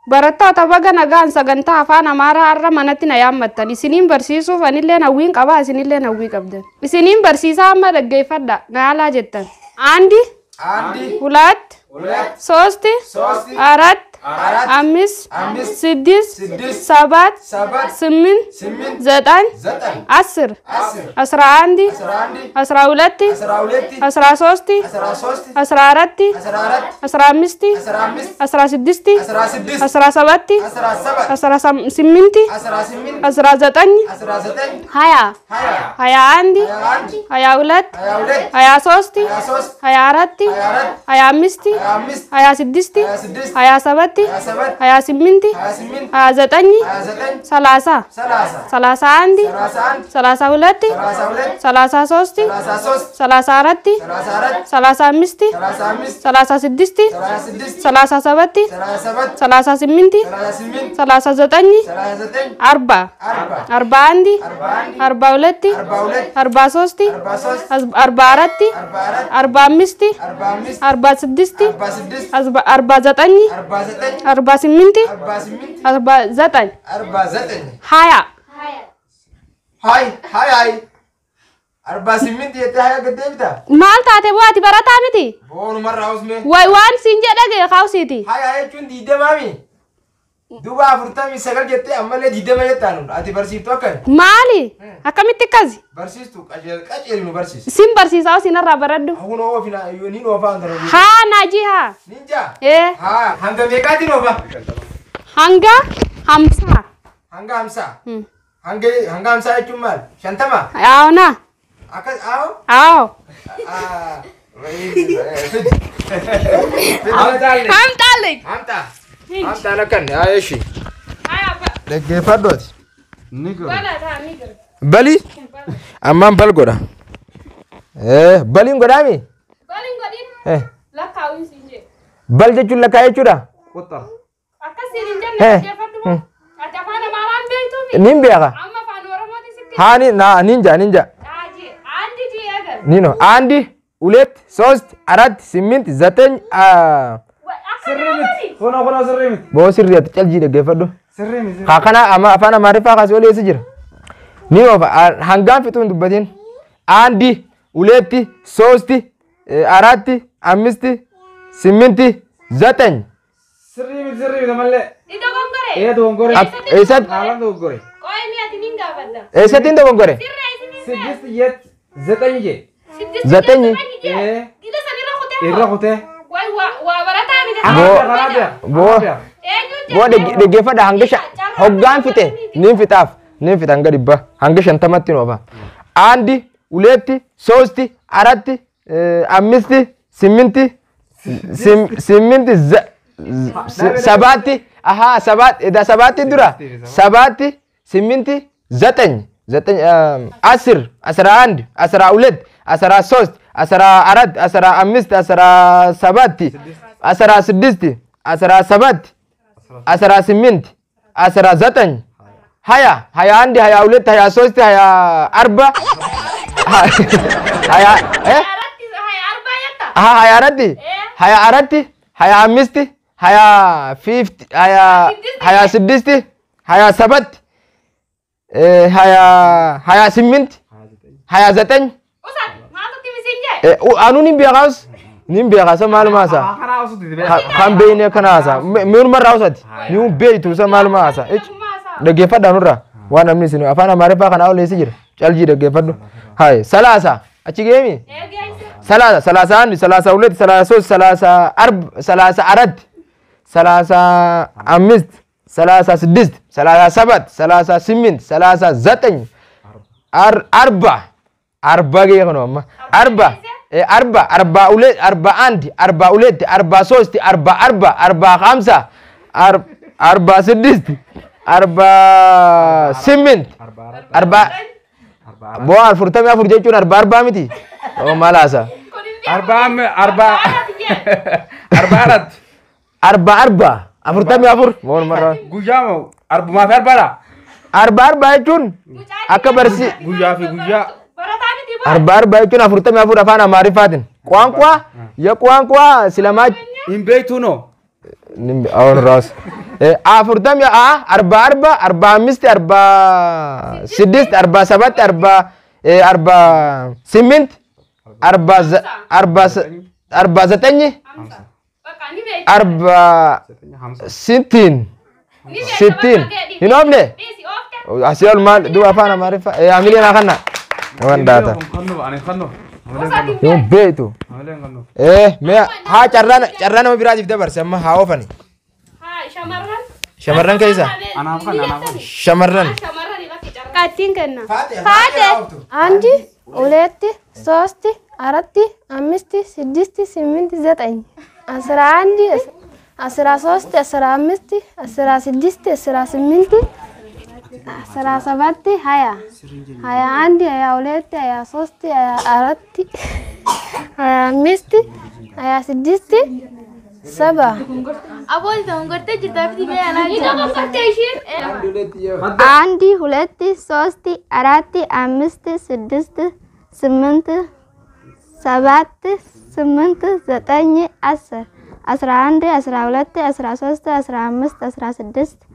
Barattoota baga nagaan sagantaa afaan Amaaraa har'a manatti na yaammattan. Isiniin barsiisuuf anillee hawwiin qaba, isinillee hawwii qabdan. Isiniin barsiisaa amma dhaggeeffadha. Naalaa jettan. Andi. Hulat. ሶስት አራት አምስት ስድስት ሰባት ስምንት ዘጠኝ አስር አስራ አንድ አስራ ሁለት አስራ ሶስት አስራ አራት አስራ አምስት አስራ ስድስት አስራ ሰባት አስራ ስምንት አስራ ዘጠኝ ሀያ ሀያ አንድ ሀያ ሁለት ሀያ ሶስት ሀያ አራት ሀያ አምስት ሀያ ስድስት ሀያ ሰባት ሀያ ስምንት ሀያ ዘጠኝ ሰላሳ ሰላሳ አንድ ሰላሳ ሁለት ሰላሳ ሶስት ሰላሳ አራት ሰላሳ አምስት ሰላሳ ስድስት ሰላሳ ሰባት ሰላሳ ስምንት ሰላሳ ዘጠኝ አርባ አርባ አንድ አርባ ሁለት አርባ ሶስት አርባ አራት አርባ አምስት አርባ ስድስት አርባ ዘጠኝ አርባ ስምንት አርባ ዘጠኝ ሀያ አርባ ስምንት የታያ ገደብታ ማልታቴ ዋቲ በረታምቲ ቦኑ መራውስሜ ወይ ዋን ሲንጀደገ ካውሲቲ ሀያ እቹን ዲደማሚ ዱባ ፍርታሚ ሰገል ጀቴ አመለ ዲደማ የታኑ አቲ በርሲፍቶ አከ ማሊ አከሚት ከዚ በርሲስቱ ቀጨል ነው በርሲስ ሲም በርሲሳው ሲነራ በረዱ አሁን ኦፊና ዩኒን ኦፋ አንተረ ሃ ናጂሃ ኒንጃ ሃ ሃንጋ ቤቃቲ ኖፋ ሃንጋ 50 ሃንጋ 50 ሃንጋ 50 እቹማል ሸንተማ አውና አከ አው አምጣልኝ አምጣ ለከን አይሺ ለገፈዶት ንገር በሊ አማን በልጎዳ በሊን ጎዳሚ በሊን ጎዲን ለካው ሲንጀ በልጀቹ ለካየቹዳ ቆጣ አከሲን እንጀ ለገፈዱ አጣፋና ማራን ቤቱ ኒምቢያጋ አማ ፋኖረሞቲ ሲክ ሃኒ ና ኒንጃ አጂ አንዲ ዲያገር ኒኖ አንዲ ሁለት ሶስት አራት ስምንት ዘጠኝ ሆና ስርምት ቦስሪያት ጨልጂ ደገፈዶ ስርምት ካከና አማ አፋና ማሪፋ ካሶሌ ሲጅር ኒዮ ሃንጋን ፍቱን ዱበቲን አንዲ ሁለት ሶስት አራት አምስት ስምንት ዘጠኝ ስርምት ተመለ ኢዶጎንጎሬ ኤሰት አላን ዶጎሬ ቆይ ሚያት ኒንጋ በዳ ኤሰት ኢንዶጎንጎሬ ስድስት የት ዘጠኝ ጄ ዘጠኝ ኢራኹቴ bo de gefada hangasha hoggan fite nin fitan gadibba hangashan tamatti no ba andi uleti sosti aratti amisti siminti sabati aha sabati dura sabati siminti ዘጠኝ አስር አስራ አንድ አስራ ሁለት አስራ ሶስት አስራ አራት አስራ አምስት አስራ ሰባት አስራ ስድስት አስራ ሰባት አስራ ስምንት አስራ ዘጠኝ ሀያ ሀያ አንድ ሀያ ሁለት ሀያ ሶስት ሀያ አርባ ሀያ አራት ሀያ አራት ሀያ አምስት ሀያ ፊፍት ሀያ ስድስት ሀያ ሰባት ሀያ ስምንት ሀያ ዘጠኝ አኑን ቢያጋስ ኒም ቢያጋስ ማልማሳ ካምቤኔ ከናሳ ምን መራውሰት ኒው ቤቱ ሰማልማሳ እጭ ደገፈዳ ኑራ ዋና ምን ሲኑ አፋና ማረፋ ከናው ለሲጅር ጫልጂ ደገፈዱ ሃይ 30 አቺጌሚ 30 31 32 33 34 35 36 37 38 39 40 ገየኸኖማ 40 42 41 42 43 40 45 46 48 40 bo alfurtami afur jechuun 40 miti o malasa 44 afurtami afur mon marra gujamo arbuma fi arbara jechuun akka barsi guyyaa fi guyyaa arba jechuun afurtami afur afaan amaariffaatiin ቋንቋ የቋንቋ ስለማጅ ኢምቤቱ ነው አሁን ራስ afurtam ya arba arba arba amist arba sidist arba sabat arba simint arba zatanyi arba sittin hinofne asiol mal dua fana marifa amili na kana wandata yom betu me ha charrana birajif dabar sama ha ofani shamarran kaisa shamarran katin kenna fate andi uleti sosti arati amisti sidisti siminti zetany asra andi asra sosti asra amisti asra sidisti asra siminti asra sabati haya andi haya uleti haya sosti haya arati haya amisti haya sidisti saba Abol tongorte jitafti me ana ito kaparte ishir andi huleti sosti arati amisti sidisti siminti sabati siminti zetany asra andi asra uleti asra sosti asra amisti asra sidisti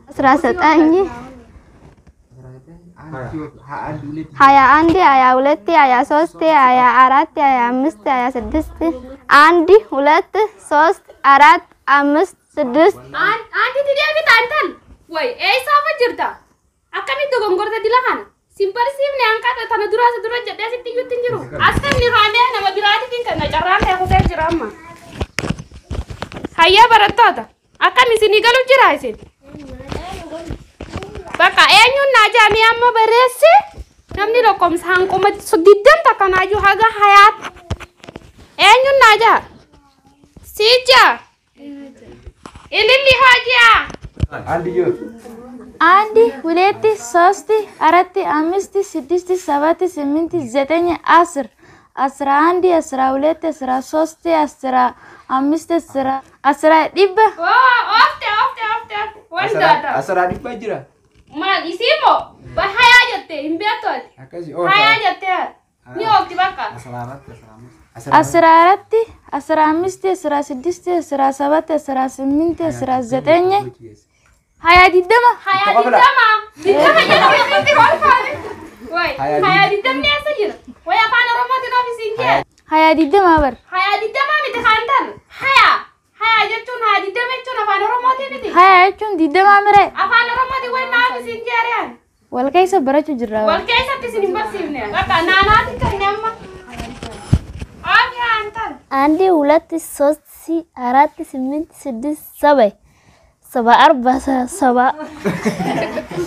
asra zetany haya andi haya uleti haya sosti haya arati haya amisti haya sidisti andi uleti sost arat amist sidist andi tidak kita antal woi safa jirta akami to gongorta dilakan simpar sim ne angkat tanah dura jadi asyik tinju asal ni rame nama birati tingkat na jaran aku saya jirama haya baratata akami sini galu jirasin baka enyun naja mi amma beresi namni lokom sangko mat sudidam takkan aju haga hayat enyun naja sija ilili haja andi uleti sosti arati amisti sidisti sabati siminti zetany asra andi asra uleti asra sosti asra amisti asra dibba ofte wanda asra dibba jira mal isimo bahaya jate imbetot haya jate ni okti baka asra arati asra amisti asra sidisti asra sabati asra siminti asra zetany haya didama woi haya didam ni asa jira woi apaan romati no bisinja haya didama bar haya didama mi tekantan haya jechun haya didam jechun apaan romati biti haya jechun didama mere apaan romati woi na bisinja rian wal kaisa barachu jirra wal kaisa tisini basivne kaka nana tikanyamma antal andi ulati sosti arati siminti sidisti sabai saba arba saba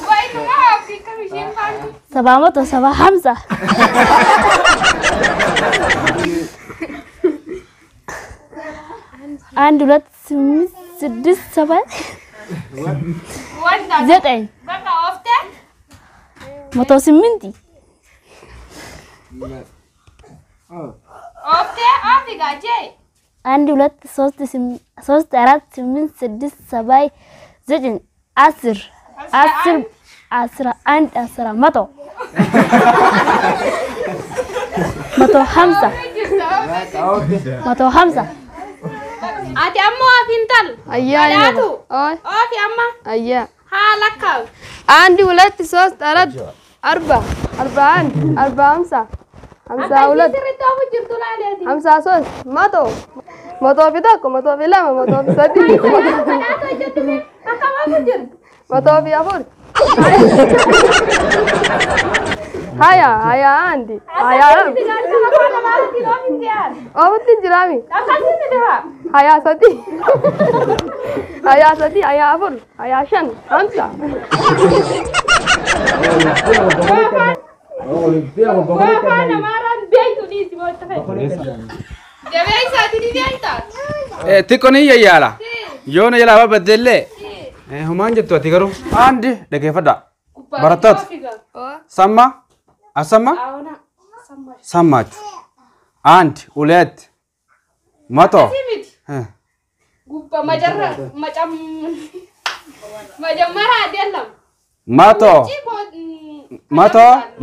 woi kuma okti kamishin pantu saba moto saba hamza andi ulati siminti sidisti sabai wanda zetany baka ofte moto siminti ofte gaje andi ulati sosti arati siminti sidisti sabai zetany asra and asra moto hamza ati ammo afintal ayya alatu oy ofi amma ayya halakal andi ulati sost arat arba hamsa ulat sirito aku jirtu lale hamsa sost moto fitako moto filama moto fisadi alatu jirtu akam aku jir moto fi afur haya andi haya obuti jirami haya sati haya afur haya shan hamsa tikoni yala yona yala ba badelle human jettu ati garu andi dhaggeeffadha baratat samma asama samach andi ulet mato gubba majarra majamara adelam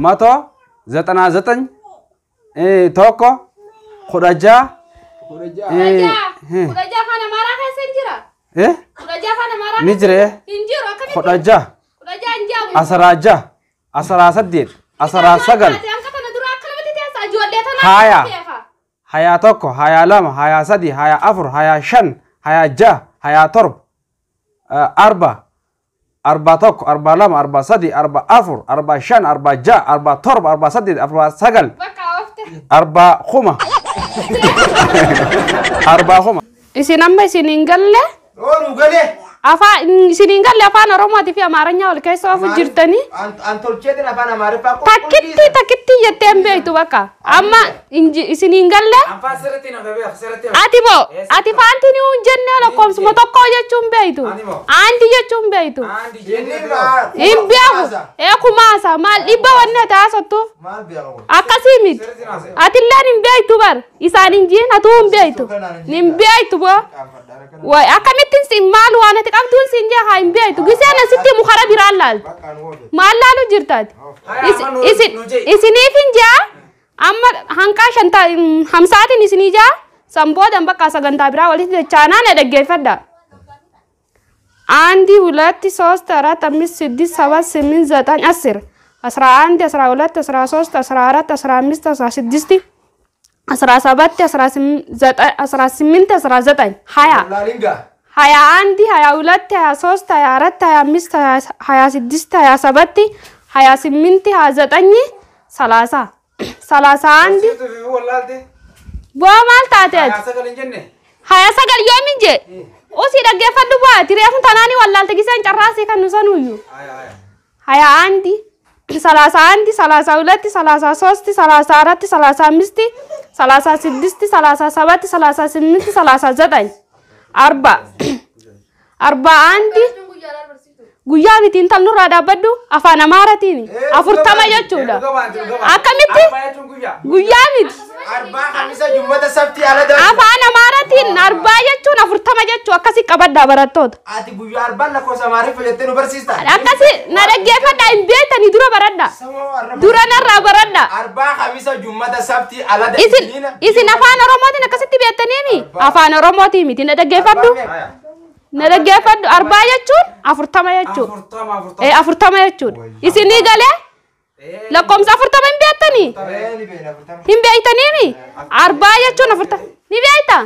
mato zatana zatany toko khudaja khudaja kana mara khasen jira Kudhaja afaan Amaaraa. Ni jire. Injiru akkamitti? Kudhaja. Kudhaja injaabu. Asaraja. Asarasaddeet. Asarasagal. Akka kana dura akkanumatti teessaa ijoollee tanaa. Haya. Haya tokko, haya lama, haya sadi, haya afur, haya shan, haya jaha, haya torba. Arba. Arba tokko, arba lama, arba sadi, arba afur, arba shan, arba jaha, arba torba, arba saddeet, arba sagal. Bakka oofte. Arba kuma. Arba kuma. Isin amma isin hin galle. Oonu galee. Afaan isin hin galle afaan Oromootii fi Amaaranyaa wal keessa ofu jirtanii. Antolcheetiin afaan Amaariffaa Takkitti jettee hin beektu bakka. Amma isin hin galle. Ati moo ati faantiin hin jennee lakkoofsuma tokko jechuun beektu. Aandi jechuun beektu. Hin beeku. Kumaasa maal dhibba wanne taasottu. Akkasii miti. Ati illee hin beektu bar. Isaan hin jiin atuu hin beektu. Hin beektu boo. Way akkamittiin si maal waan ati qabduun si injaa haa hin beektu. Giseen asitti mukara biraan laaltu. Maal laalu jirtaati? Isiniif injaa amma hanqaa shantaa hamsaatiin isinii jaa samboodan bakka sagantaa biraa walitti dachaanaa na dhaggeeffadha. አንድ ሁለት ሶስት አራት አምስት ስድስት ሰባት ስምንት ዘጠኝ 10 11 12 13 14 15 16 17 18 19 20 21 22 23 24 25 26 27 28 29 30 31 በማል ታተት 29 yomin je osi dhaggeeffadhu baati reefun tanaani wallaalte giseen carraasii kan nusanuuyyu 21 31 32 33 34 35 36 37 38 39 41 guyyaa mitiin tal nurraa dhaabbadhu afaan Amaaraatiin 40 jechuudha. Akkamitti guyyaa miti afaan Amaaraatiin 40 jechuun 40 jechuu akkasii qabadhaa barattoota. Ati guyyaa 40 lakkoofsa Amaariffaa jettee nu barsiista. Akkasii na dhaggeeffadhaa hin beektanii dura baradha. Dura narraa baradha. 40 Khamisa Jummata Sabti alada. Isin afaan Oromootiin akkasitti beektaniimi? Afaan Oromootiin miti na dhaggeeffadhu. Na dhaggeeffadhu 40 jechuun 40 jechuudha. 40 jechuudha. Isinii galee lakkoofsa 40 hin beektanii? Hin beektaniimi? 40 jechuun 40 ni beekta?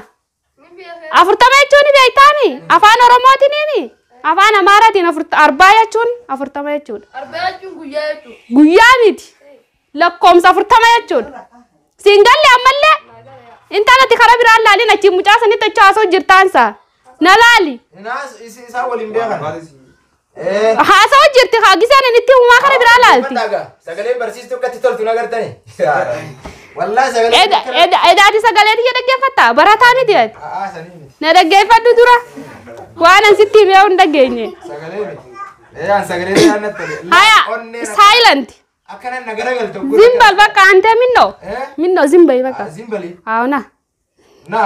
40 jechuun ni beektaami? Afaan Oromootiinimi? Afaan Amaaraatiin 40 jechuun 40 jechuudha. 40 jechuun guyyaa jechuudha. Guyyaa miti. Lakkoofsa 40 jechuudha. Siin galle ammallee intalatti karaa biraan laalin achi mucaa sanitti achi haasoo jirtaansa. Na laali. Isaa waliin beekan. Haasoo jirti haa giseen inni itti uumaa karaa biraa laalti. Sagalee barsiistuu akkatti toltu na gartani. Wallaahi sagalee. Edaati sagalee tiyya dhaggeeffatta barataa miti ati. Na dhaggeeffadhu dura. Waan an sitti himee hin dhageenye. Sagalee miti. Sagalee naannatti. Haya silent. Akkana nagara galtu. Zimbal bakka ante minno. Minno zimbal bakka. Zimbali. Auna. Na.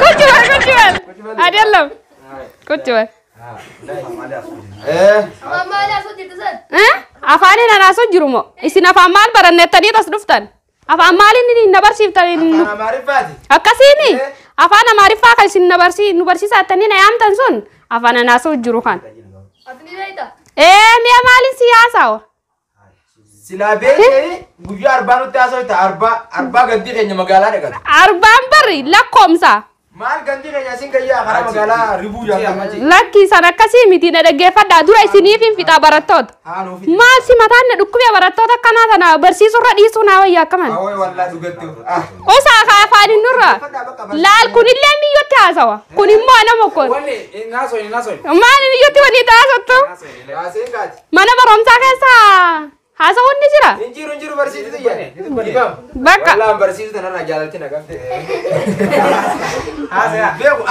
Kuchuan. Adelam. Kuchuan. Afaan inni naasoo jiru moo isin afaan maal barannettanii tas dhuftan afaan maaliin inni na barsiiftan akkasiini afaan Amaariffaa kan isin nu barsiisattanii na yaamtan sun afaan naasoo jiru kan mi'a maaliin siyaasaa Sila beekee guyyaa 40 nutti haasawita 40 gandii keenya magaalaa dhaqatu. 40 barri lakkoomsa. Maal gandii keenya isin gayyaa karaa magaalaa ribuu jaallamachi. Lakki san akkasii miti na dhaggeeffadhaa dura isiniif hin fixaa barattoota. Maal si mataan na dhukkubee barattoota akkanaa tana barsiisurra dhiisuu naa wayyaa akkaman. Awwee wallaa dhugattu. Osaa kaa afaan hin nurra. Laal kunillee miyyootti haasawa. Kun immoo nama kun. Maal miyyootti waliin haasattu? Mana barumsaa keessaa. Haasawuun ni jira? Injiru barsiisuu tiyya. Bakka. Wallaan barsiisuu tanarraa jaalatti na qabde.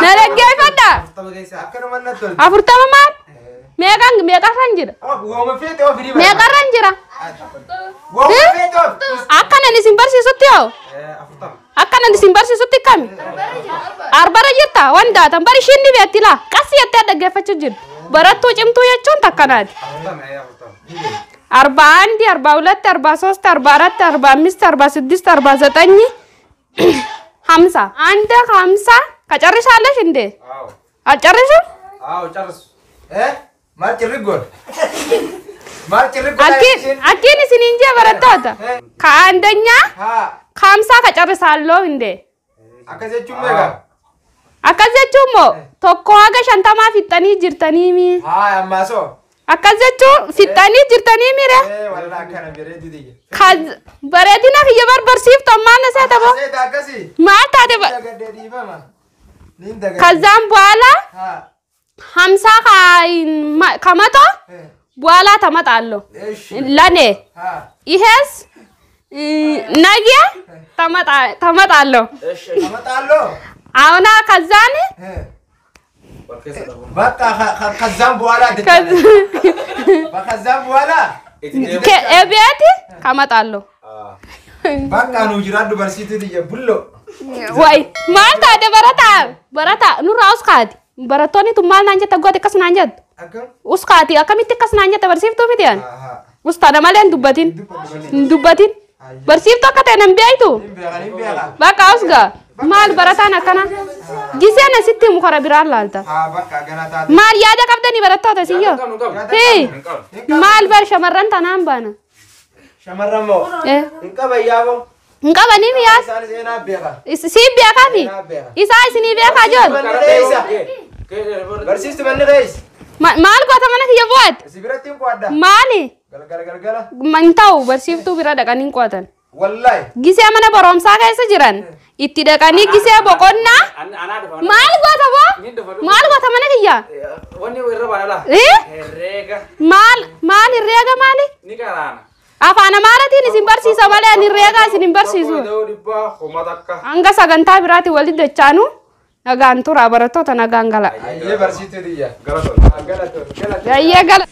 Na dhaggeeffadha. Akkanuma natti tolti. 40 maal? Meeqarran jira? Wooma feete of hidhii Meeqarran jira? Wooma feete of. Akkanan isin barsiisutti hoo? Akkanan isin barsiisutti kami? 40 jirta waan daatan bari ishiin ni beetti laa qassi jettee dhaggeeffachuu jirti. Barattuu cimtuu jechuun takkanaati. 41 42 43 44 45 46 49 50 1 50 ከጨርሻለሽ እንዴ? አዎ አጨርሽም? አዎ ጨርስ። ማል ጭርጎል ማል ጭርጎል አኪን ሲኒንጀ በረታታ ከአንደኛ ከ50 ከጨርሳለሁ እንዴ? አከዘቹም ሜጋ አከዘቹም tokko haga 50 fixanii jirtanii mi አማሶ አከዘቹ fixanii jirtanii mire ወላ ከነ በሬዲ ዲየ በሬዲና ከየበርበርሲፍቶ ማነሰ ተቦ ታከሲ ማታ ደበ ገደዲ በማ ኒንደገ ከዛም በኋላ 50 ከመቶ በኋላ ተመጣለሁ ለኔ ይሄስ ነገ ተመጣለሁ እሺ ተመጣለሁ አሁን ከዛን በቃ ከዛም በኋላ ከዛም በኋላ ከቤት ከመጣለሁ በቃ ነው ይራዱ በርሲቱ ቡሎ ወይ ማልታ በረታ ኑራውስ ካቲ በረቶኒ ቱማል ናንጀ ተጎቴ ከስናንጀት ውስካቲ አከሚት ከስናንጀት በርሲፍቱ ሚዲያን ውስታደ ማለን ዱበቲን በርሲፍቱ ከተነም ቢያይቱ በቃ ውስጋ ማል በረታና ከና ጊዜና ሲቲ ሙከራ ቢራል አልታ ማል ያደ ቀብደኒ በረታው ተሲዮ ማል በር ሸመረን ተናምባና ሸመረሞ እንቀበያቦ እንቀበኒ ቢያስ ሲቢያ ካፊ ኢሳይ ሲኒ ቢያ ካጆል በርሲስት በነደይስ ማል ቆተመነክ የቦት ሲብረቲን ቋዳ ማሊ ገለገለገለ መንታው በርሲፍቱ ቢራ ደቀኒን ቆተን ወላይ ጊዜ አመነ በሮምሳ ከይሰ ጅራን ኢቲ ደቀኒ ጊዜ ቦቆና ማል ቆተቦ ማል ቆተመነክ ያ ወኒ ወረባላ ሬጋ ማል ሬጋ ማሊ ኒቀራና አፋና ማለቲን ሲምበርሲሰ ማለ ኒሬጋ ሲምበርሲሱ አንጋ ሰገንታ ቢራቲ ወልዲ ደቻኑ ነጋንቱራ በረቶ ተነጋንገላ አየ በርሲቱ ዲያ ገለቶ ገለቶ አየ ገለ